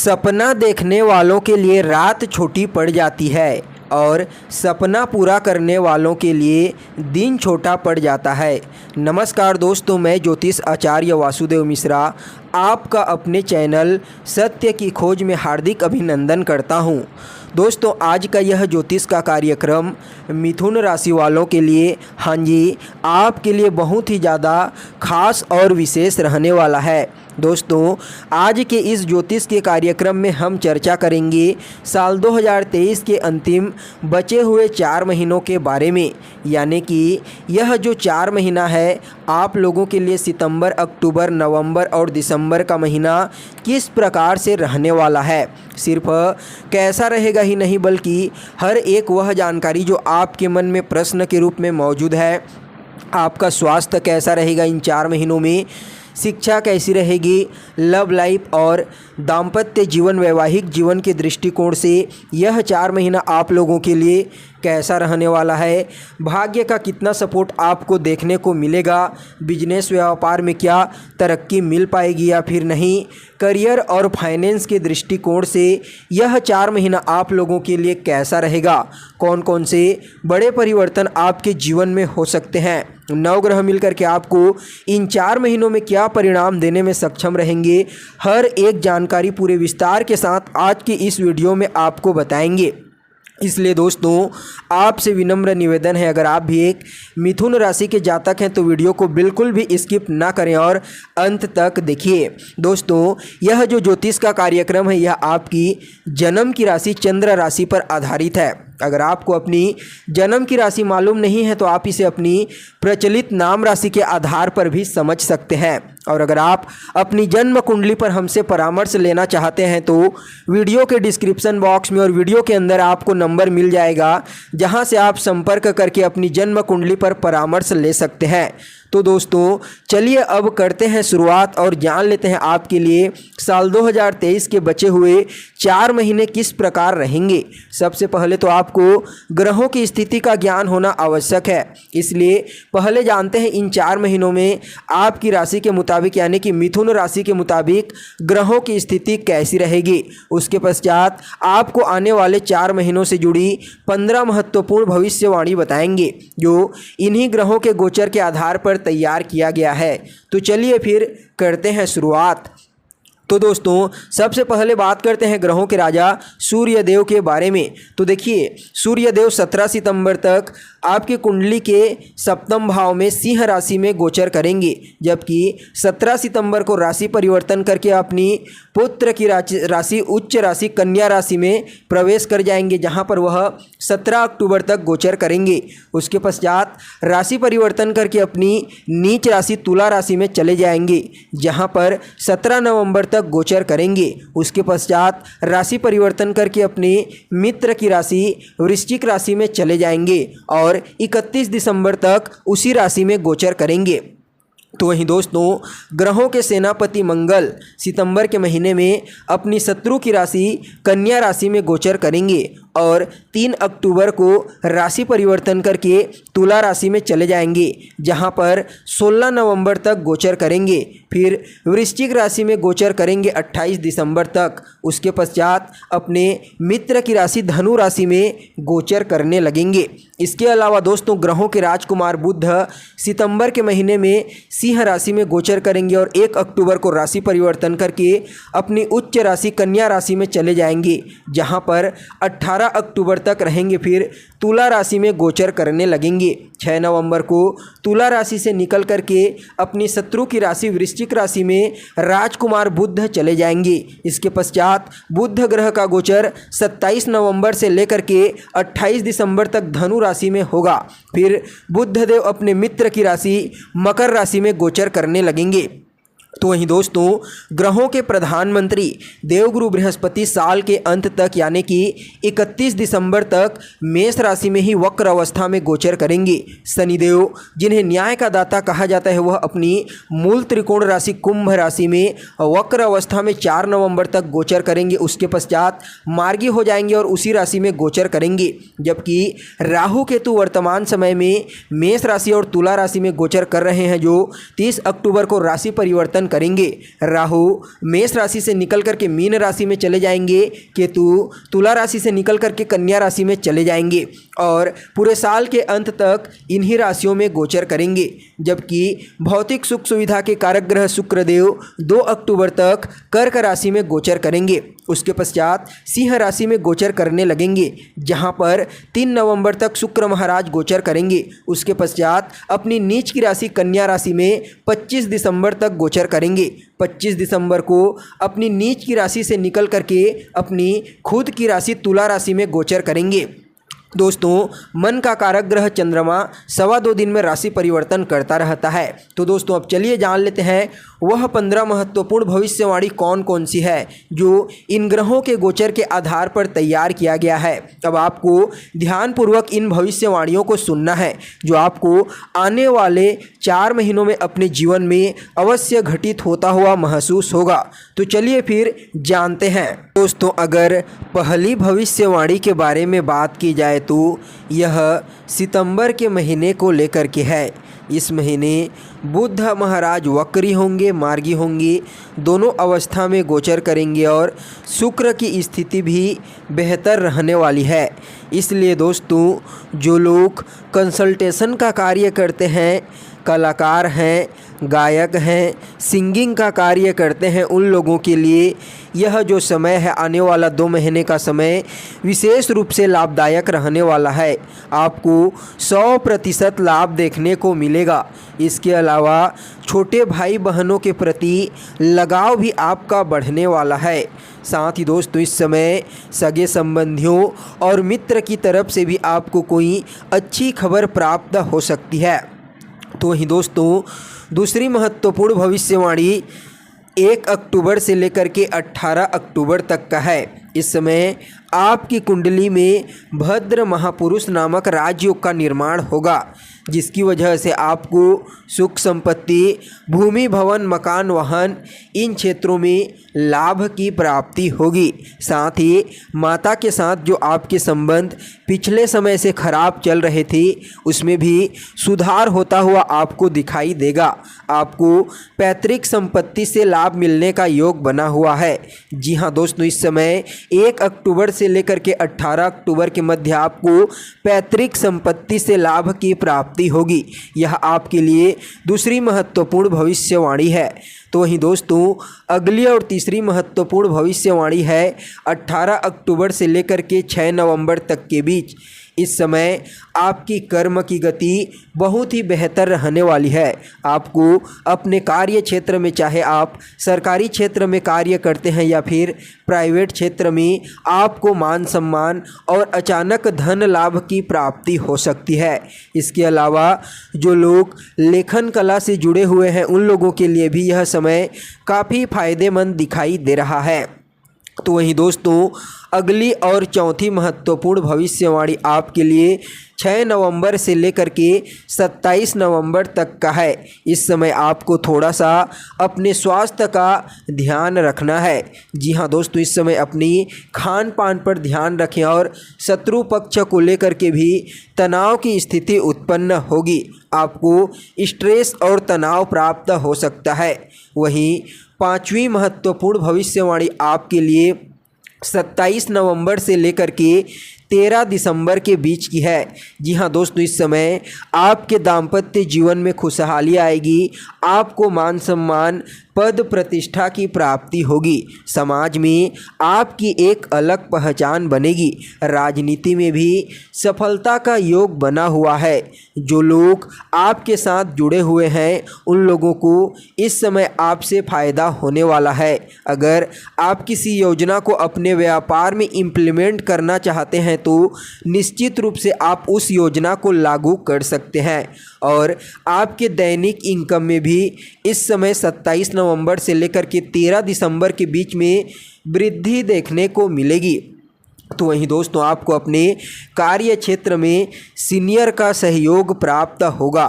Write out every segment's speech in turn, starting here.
सपना देखने वालों के लिए रात छोटी पड़ जाती है और सपना पूरा करने वालों के लिए दिन छोटा पड़ जाता है। नमस्कार दोस्तों, मैं ज्योतिष आचार्य वासुदेव मिश्रा आपका अपने चैनल सत्य की खोज में हार्दिक अभिनंदन करता हूं। दोस्तों, आज का यह ज्योतिष का कार्यक्रम मिथुन राशि वालों के लिए, हाँ जी, आपके लिए बहुत ही ज़्यादा खास और विशेष रहने वाला है। दोस्तों, आज के इस ज्योतिष के कार्यक्रम में हम चर्चा करेंगे साल 2023 के अंतिम बचे हुए 4 महीनों के बारे में। यानी कि यह जो 4 महीना है आप लोगों के लिए सितंबर, अक्टूबर, नवंबर और दिसंबर का महीना किस प्रकार से रहने वाला है। सिर्फ कैसा रहेगा ही नहीं, बल्कि हर एक वह जानकारी जो आपके मन में प्रश्न के रूप में मौजूद है। आपका स्वास्थ्य कैसा रहेगा इन 4 महीनों में, शिक्षा कैसी रहेगी, लव लाइफ और दाम्पत्य जीवन, वैवाहिक जीवन के दृष्टिकोण से यह 4 महीना आप लोगों के लिए कैसा रहने वाला है, भाग्य का कितना सपोर्ट आपको देखने को मिलेगा, बिजनेस व्यापार में क्या तरक्की मिल पाएगी या फिर नहीं, करियर और फाइनेंस के दृष्टिकोण से यह 4 महीना आप लोगों के लिए कैसा रहेगा, कौन कौन से बड़े परिवर्तन आपके जीवन में हो सकते हैं, नवग्रह मिलकर के आपको इन 4 महीनों में क्या परिणाम देने में सक्षम रहेंगे, हर एक जानकारी पूरे विस्तार के साथ आज की इस वीडियो में आपको बताएंगे। इसलिए दोस्तों, आपसे विनम्र निवेदन है, अगर आप भी एक मिथुन राशि के जातक हैं तो वीडियो को बिल्कुल भी स्किप ना करें और अंत तक देखिए। दोस्तों, यह जो ज्योतिष का कार्यक्रम है यह आपकी जन्म की राशि चंद्र राशि पर आधारित है। अगर आपको अपनी जन्म की राशि मालूम नहीं है तो आप इसे अपनी प्रचलित नाम राशि के आधार पर भी समझ सकते हैं। और अगर आप अपनी जन्म कुंडली पर हमसे परामर्श लेना चाहते हैं तो वीडियो के डिस्क्रिप्शन बॉक्स में और वीडियो के अंदर आपको नंबर मिल जाएगा, जहां से आप संपर्क करके अपनी जन्म कुंडली पर परामर्श ले सकते हैं। तो दोस्तों, चलिए अब करते हैं शुरुआत और जान लेते हैं आपके लिए साल 2023 के बचे हुए 4 महीने किस प्रकार रहेंगे। सबसे पहले तो आपको ग्रहों की स्थिति का ज्ञान होना आवश्यक है, इसलिए पहले जानते हैं इन 4 महीनों में आपकी राशि के मुताबिक यानी कि मिथुन राशि के मुताबिक ग्रहों की स्थिति कैसी रहेगी। उसके पश्चात आपको आने वाले 4 महीनों से जुड़ी 15 महत्वपूर्ण भविष्यवाणी बताएंगे जो इन्हीं ग्रहों के गोचर के आधार पर तैयार किया गया है। तो चलिए फिर करते हैं शुरुआत। तो दोस्तों, सबसे पहले बात करते हैं ग्रहों के राजा सूर्य देव के बारे में। तो देखिए, सूर्य देव 17 सितंबर तक आपकी कुंडली के 7वें भाव में सिंह राशि में गोचर करेंगे, जबकि 17 सितंबर को राशि परिवर्तन करके अपनी पुत्र की राशि उच्च राशि कन्या राशि में प्रवेश कर जाएंगे, जहां पर वह 17 अक्टूबर तक गोचर करेंगे। उसके पश्चात राशि परिवर्तन करके अपनी नीच राशि तुला राशि में चले जाएंगे, जहां पर 17 नवंबर तक गोचर करेंगे। उसके पश्चात राशि परिवर्तन करके अपने मित्र की राशि वृश्चिक राशि में चले जाएंगे और 31 दिसंबर तक उसी राशि में गोचर करेंगे। तो वहीं दोस्तों, ग्रहों के सेनापति मंगल सितंबर के महीने में अपनी शत्रु की राशि कन्या राशि में गोचर करेंगे और 3 अक्टूबर को राशि परिवर्तन करके तुला राशि में चले जाएंगे, जहां पर 16 नवंबर तक गोचर करेंगे। फिर वृश्चिक राशि में गोचर करेंगे 28 दिसंबर तक। उसके पश्चात अपने मित्र की राशि धनु राशि में गोचर करने लगेंगे। इसके अलावा दोस्तों, ग्रहों के राजकुमार बुध सितंबर के महीने में सिंह राशि में गोचर करेंगे और 1 अक्टूबर को राशि परिवर्तन करके अपनी उच्च राशि कन्या राशि में चले जाएंगे, जहां पर 18 अक्टूबर तक रहेंगे। फिर तुला राशि में गोचर करने लगेंगे। 6 नवंबर को तुला राशि से निकल करके अपनी शत्रु की राशि वृश्चिक राशि में राजकुमार बुध चले जाएंगे। इसके पश्चात बुध ग्रह का गोचर 27 नवंबर से लेकर के 28 दिसंबर तक धनु राशि में होगा। फिर बुध देव अपने मित्र की राशि मकर राशि में गोचर करने लगेंगे। तो वहीं दोस्तों, ग्रहों के प्रधानमंत्री देवगुरु बृहस्पति साल के अंत तक यानी कि 31 दिसंबर तक मेष राशि में ही वक्र अवस्था में गोचर करेंगे। शनिदेव, जिन्हें न्याय का दाता कहा जाता है, वह अपनी मूल त्रिकोण राशि कुंभ राशि में वक्र अवस्था में 4 नवंबर तक गोचर करेंगे। उसके पश्चात मार्गी हो जाएंगे और उसी राशि में गोचर करेंगे, जबकि राहु केतु वर्तमान समय में मेष राशि और तुला राशि में गोचर कर रहे हैं, जो 30 अक्टूबर को राशि परिवर्तन परिवर्तन करेंगे। राहु मेष राशि से निकल करके मीन राशि में चले जाएंगे, केतु तुला राशि से निकल करके कन्या राशि में चले जाएंगे और पूरे साल के अंत तक इन्हीं राशियों में गोचर करेंगे। जबकि भौतिक सुख सुविधा के कारक ग्रह शुक्रदेव 2 अक्टूबर तक कर्क राशि में गोचर करेंगे। उसके पश्चात सिंह राशि में गोचर करने लगेंगे, जहां पर 3 नवंबर तक शुक्र महाराज गोचर करेंगे। उसके पश्चात अपनी नीच की राशि कन्या राशि में 25 दिसंबर तक गोचर करेंगे। 25 दिसंबर को अपनी नीच की राशि से निकल करके अपनी खुद की राशि तुला राशि में गोचर करेंगे। दोस्तों, मन का कारक ग्रह चंद्रमा 2.25 दिन में राशि परिवर्तन करता रहता है। तो दोस्तों, अब चलिए जान लेते हैं वह 15 महत्वपूर्ण भविष्यवाणी कौन कौन सी है जो इन ग्रहों के गोचर के आधार पर तैयार किया गया है। अब आपको ध्यानपूर्वक इन भविष्यवाणियों को सुनना है जो आपको आने वाले 4 महीनों में अपने जीवन में अवश्य घटित होता हुआ महसूस होगा। तो चलिए फिर जानते हैं। दोस्तों, अगर पहली भविष्यवाणी के बारे में बात की जाए तो यह सितंबर के महीने को लेकर के है। इस महीने बुध महाराज वक्री होंगे, मार्गी होंगे, दोनों अवस्था में गोचर करेंगे और शुक्र की स्थिति भी बेहतर रहने वाली है। इसलिए दोस्तों, जो लोग कंसल्टेशन का कार्य करते हैं, कलाकार हैं, गायक हैं, सिंगिंग का कार्य करते हैं, उन लोगों के लिए यह जो समय है, आने वाला 2 महीने का समय विशेष रूप से लाभदायक रहने वाला है। आपको 100% लाभ देखने को मिलेगा। इसके अलावा छोटे भाई बहनों के प्रति लगाव भी आपका बढ़ने वाला है। साथ ही दोस्तों, इस समय सगे संबंधियों और मित्र की तरफ से भी आपको कोई अच्छी खबर प्राप्त हो सकती है। तो वहीं दोस्तों, दूसरी महत्वपूर्ण भविष्यवाणी 1 अक्टूबर से लेकर के 18 अक्टूबर तक का है। इस समय आपकी कुंडली में भद्र महापुरुष नामक राजयोग का निर्माण होगा, जिसकी वजह से आपको सुख संपत्ति, भूमि, भवन, मकान, वाहन इन क्षेत्रों में लाभ की प्राप्ति होगी। साथ ही माता के साथ जो आपके संबंध पिछले समय से खराब चल रहे थे, उसमें भी सुधार होता हुआ आपको दिखाई देगा। आपको पैतृक संपत्ति से लाभ मिलने का योग बना हुआ है। जी हाँ दोस्तों, इस समय 1 अक्टूबर से लेकर के 18 अक्टूबर के मध्य आपको पैतृक संपत्ति से लाभ की प्राप्ति होगी। यह आपके लिए दूसरी महत्वपूर्ण भविष्यवाणी है। तो वहीं दोस्तों, अगली और तीसरी महत्वपूर्ण भविष्यवाणी है 18 अक्टूबर से लेकर के 6 नवंबर तक के बीच। इस समय आपकी कर्म की गति बहुत ही बेहतर रहने वाली है। आपको अपने कार्य क्षेत्र में, चाहे आप सरकारी क्षेत्र में कार्य करते हैं या फिर प्राइवेट क्षेत्र में, आपको मान सम्मान और अचानक धन लाभ की प्राप्ति हो सकती है। इसके अलावा जो लोग लेखन कला से जुड़े हुए हैं, उन लोगों के लिए भी यह समय काफ़ी फायदेमंद दिखाई दे रहा है। तो वहीं दोस्तों, अगली और चौथी महत्वपूर्ण भविष्यवाणी आपके लिए 6 नवंबर से लेकर के 27 नवंबर तक का है। इस समय आपको थोड़ा सा अपने स्वास्थ्य का ध्यान रखना है। जी हाँ दोस्तों, इस समय अपनी खान पान पर ध्यान रखें और शत्रु पक्ष को लेकर के भी तनाव की स्थिति उत्पन्न होगी। आपको स्ट्रेस और तनाव प्राप्त हो सकता है। वहीं 5वीं महत्वपूर्ण भविष्यवाणी आपके लिए 27 नवंबर से लेकर के 13 दिसंबर के बीच की है। जी हाँ दोस्तों, इस समय आपके दाम्पत्य जीवन में खुशहाली आएगी। आपको मान सम्मान, पद प्रतिष्ठा की प्राप्ति होगी। समाज में आपकी एक अलग पहचान बनेगी। राजनीति में भी सफलता का योग बना हुआ है। जो लोग आपके साथ जुड़े हुए हैं, उन लोगों को इस समय आपसे फ़ायदा होने वाला है। अगर आप किसी योजना को अपने व्यापार में इम्प्लीमेंट करना चाहते हैं तो निश्चित रूप से आप उस योजना को लागू कर सकते हैं और आपके दैनिक इनकम में भी इस समय 27 नवंबर से लेकर के 13 दिसंबर के बीच में वृद्धि देखने को मिलेगी। तो वहीं दोस्तों, आपको अपने कार्य क्षेत्र में सीनियर का सहयोग प्राप्त होगा।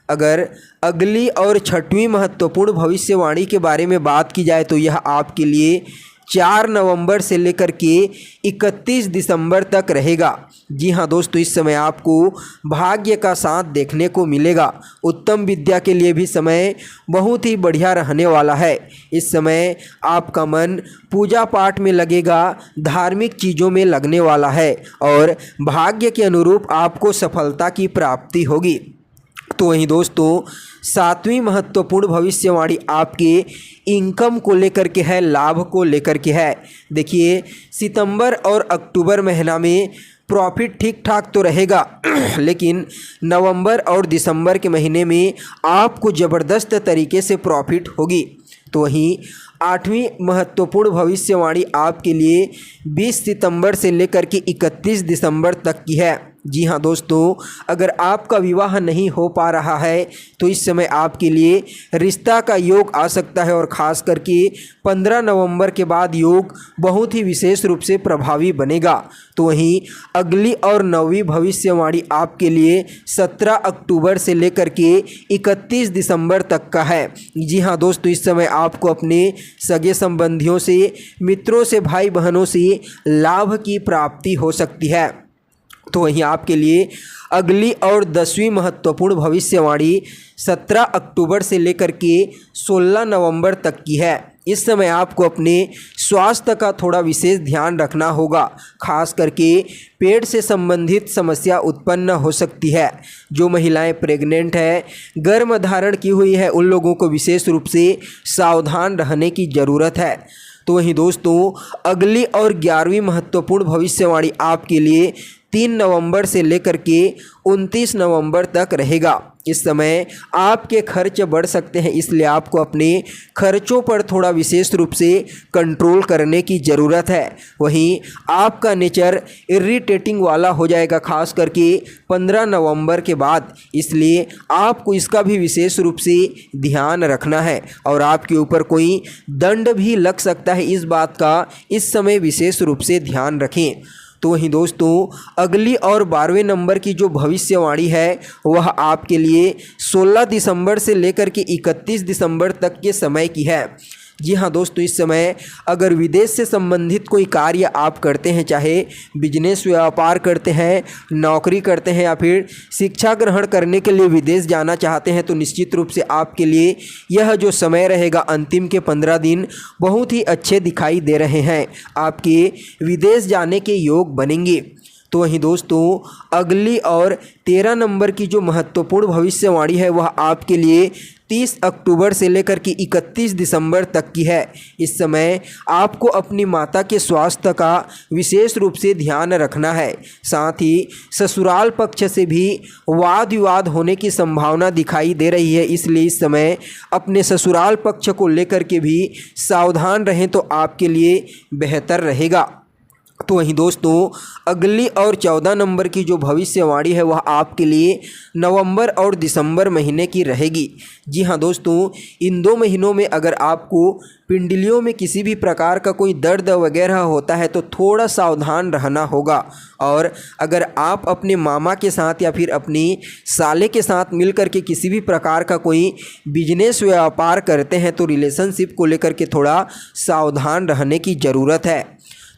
अगर अगली और 6वीं महत्वपूर्ण भविष्यवाणी के बारे में बात की जाए तो यह आपके लिए 4 नवंबर से लेकर के 31 दिसंबर तक रहेगा। जी हाँ दोस्तों, इस समय आपको भाग्य का साथ देखने को मिलेगा। उत्तम विद्या के लिए भी समय बहुत ही बढ़िया रहने वाला है। इस समय आपका मन पूजा पाठ में लगेगा, धार्मिक चीज़ों में लगने वाला है और भाग्य के अनुरूप आपको सफलता की प्राप्ति होगी। तो वहीं दोस्तों, 7वीं महत्वपूर्ण भविष्यवाणी आपके इनकम को लेकर के है, लाभ को लेकर के है। देखिए, सितंबर और अक्टूबर महीना में प्रॉफिट ठीक ठाक तो रहेगा लेकिन नवंबर और दिसंबर के महीने में आपको ज़बरदस्त तरीके से प्रॉफिट होगी। तो वहीं 8वीं महत्वपूर्ण भविष्यवाणी आपके लिए 20 सितंबर से लेकर के 31 दिसंबर तक की है। जी हाँ दोस्तों, अगर आपका विवाह नहीं हो पा रहा है तो इस समय आपके लिए रिश्ता का योग आ सकता है और ख़ास करके 15 नवंबर के बाद योग बहुत ही विशेष रूप से प्रभावी बनेगा। तो वहीं अगली और 9वीं भविष्यवाणी आपके लिए 17 अक्टूबर से लेकर के 31 दिसंबर तक का है। जी हाँ दोस्तों, इस समय आपको अपने सगे संबंधियों से, मित्रों से, भाई बहनों से लाभ की प्राप्ति हो सकती है। तो वहीं आपके लिए अगली और 10वीं महत्वपूर्ण भविष्यवाणी 17 अक्टूबर से लेकर के 16 नवंबर तक की है। इस समय आपको अपने स्वास्थ्य का थोड़ा विशेष ध्यान रखना होगा, खास करके पेट से संबंधित समस्या उत्पन्न हो सकती है। जो महिलाएं प्रेग्नेंट है, गर्भ धारण की हुई है, उन लोगों को विशेष रूप से सावधान रहने की ज़रूरत है। तो वहीं दोस्तों, अगली और 11वीं महत्वपूर्ण भविष्यवाणी आपके लिए 3 नवंबर से लेकर के 29 नवंबर तक रहेगा। इस समय आपके खर्च बढ़ सकते हैं, इसलिए आपको अपने खर्चों पर थोड़ा विशेष रूप से कंट्रोल करने की ज़रूरत है। वहीं आपका नेचर इरिटेटिंग वाला हो जाएगा, खास करके 15 नवंबर के बाद, इसलिए आपको इसका भी विशेष रूप से ध्यान रखना है और आपके ऊपर कोई दंड भी लग सकता है। इस बात का इस समय विशेष रूप से ध्यान रखें। तो वहीं दोस्तों, अगली और 12वें नंबर की जो भविष्यवाणी है वह आपके लिए 16 दिसंबर से लेकर के 31 दिसंबर तक के समय की है। जी हाँ दोस्तों, इस समय अगर विदेश से संबंधित कोई कार्य आप करते हैं, चाहे बिजनेस व्यापार करते हैं, नौकरी करते हैं या फिर शिक्षा ग्रहण करने के लिए विदेश जाना चाहते हैं, तो निश्चित रूप से आपके लिए यह जो समय रहेगा, अंतिम के 15 दिन बहुत ही अच्छे दिखाई दे रहे हैं। आपके विदेश जाने के योग बनेंगे। तो वहीं दोस्तों, अगली और 13 नंबर की जो महत्वपूर्ण भविष्यवाणी है वह आपके लिए 30 अक्टूबर से लेकर के 31 दिसंबर तक की है। इस समय आपको अपनी माता के स्वास्थ्य का विशेष रूप से ध्यान रखना है। साथ ही ससुराल पक्ष से भी वाद विवाद होने की संभावना दिखाई दे रही है, इसलिए इस समय अपने ससुराल पक्ष को लेकर के भी सावधान रहें तो आपके लिए बेहतर रहेगा। तो वहीं दोस्तों, अगली और 14 नंबर की जो भविष्यवाणी है वह आपके लिए नवंबर और दिसंबर महीने की रहेगी। जी हाँ दोस्तों, इन 2 महीनों में अगर आपको पिंडलियों में किसी भी प्रकार का कोई दर्द वगैरह होता है तो थोड़ा सावधान रहना होगा। और अगर आप अपने मामा के साथ या फिर अपनी साले के साथ मिलकर के किसी भी प्रकार का कोई बिजनेस व्यापार करते हैं तो रिलेशनशिप को लेकर के थोड़ा सावधान रहने की ज़रूरत है।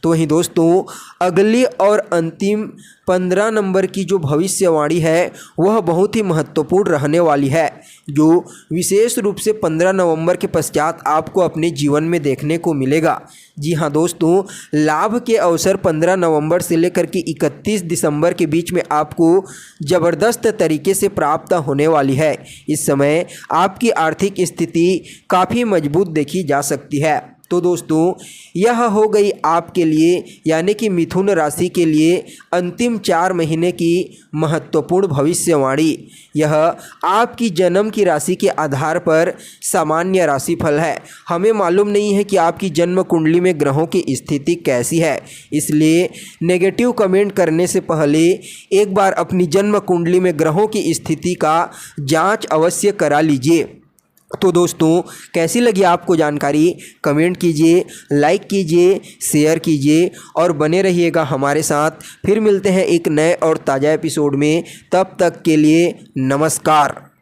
तो वहीं दोस्तों, अगली और अंतिम 15 नंबर की जो भविष्यवाणी है वह बहुत ही महत्वपूर्ण रहने वाली है, जो विशेष रूप से 15 नवंबर के पश्चात आपको अपने जीवन में देखने को मिलेगा। जी हाँ दोस्तों, लाभ के अवसर 15 नवंबर से लेकर के 31 दिसंबर के बीच में आपको ज़बरदस्त तरीके से प्राप्त होने वाली है। इस समय आपकी आर्थिक स्थिति काफ़ी मजबूत देखी जा सकती है। तो दोस्तों, यह हो गई आपके लिए यानी कि मिथुन राशि के लिए अंतिम 4 महीने की महत्वपूर्ण भविष्यवाणी। यह आपकी जन्म की राशि के आधार पर सामान्य राशिफल है। हमें मालूम नहीं है कि आपकी जन्म कुंडली में ग्रहों की स्थिति कैसी है, इसलिए नेगेटिव कमेंट करने से पहले एक बार अपनी जन्म कुंडली में ग्रहों की स्थिति का जांच अवश्य करा लीजिए। तो दोस्तों, कैसी लगी आपको जानकारी कमेंट कीजिए, लाइक कीजिए, शेयर कीजिए और बने रहिएगा हमारे साथ। फिर मिलते हैं एक नए और ताज़ा एपिसोड में, तब तक के लिए नमस्कार।